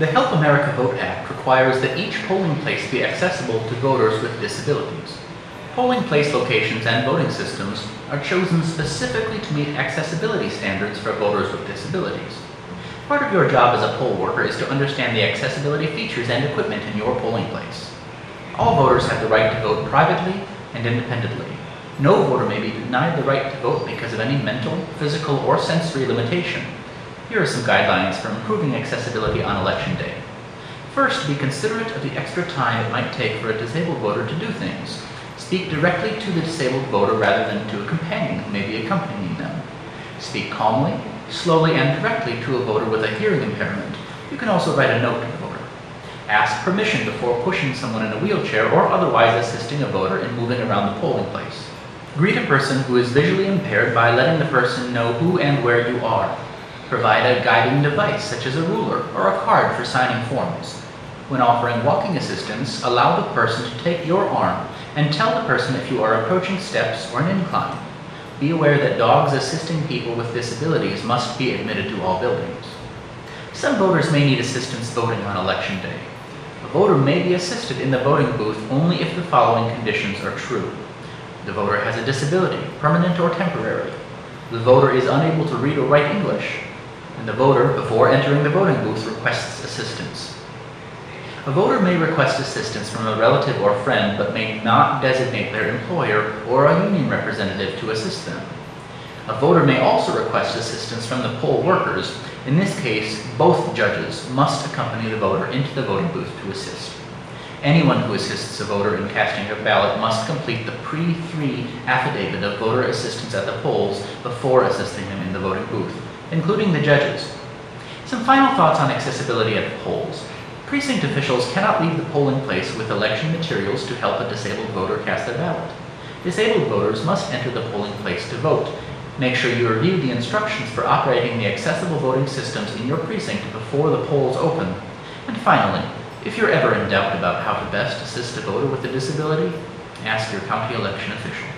The Help America Vote Act requires that each polling place be accessible to voters with disabilities. Polling place locations and voting systems are chosen specifically to meet accessibility standards for voters with disabilities. Part of your job as a poll worker is to understand the accessibility features and equipment in your polling place. All voters have the right to vote privately and independently. No voter may be denied the right to vote because of any mental, physical, or sensory limitation. Here are some guidelines for improving accessibility on Election Day. First, be considerate of the extra time it might take for a disabled voter to do things. Speak directly to the disabled voter rather than to a companion who may be accompanying them. Speak calmly, slowly, and directly to a voter with a hearing impairment. You can also write a note to the voter. Ask permission before pushing someone in a wheelchair or otherwise assisting a voter in moving around the polling place. Greet a person who is visually impaired by letting the person know who and where you are. Provide a guiding device such as a ruler or a card for signing forms. When offering walking assistance, allow the person to take your arm and tell the person if you are approaching steps or an incline. Be aware that dogs assisting people with disabilities must be admitted to all buildings. Some voters may need assistance voting on Election Day. A voter may be assisted in the voting booth only if the following conditions are true. The voter has a disability, permanent or temporary. The voter is unable to read or write English. And the voter, before entering the voting booth, requests assistance. A voter may request assistance from a relative or friend, but may not designate their employer or a union representative to assist them. A voter may also request assistance from the poll workers. In this case, both judges must accompany the voter into the voting booth to assist. Anyone who assists a voter in casting a ballot must complete the Pre-3 affidavit of voter assistance at the polls before assisting them in the voting booth, including the judges. Some final thoughts on accessibility at the polls. Precinct officials cannot leave the polling place with election materials to help a disabled voter cast their ballot. Disabled voters must enter the polling place to vote. Make sure you review the instructions for operating the accessible voting systems in your precinct before the polls open. And finally, if you're ever in doubt about how to best assist a voter with a disability, ask your county election official.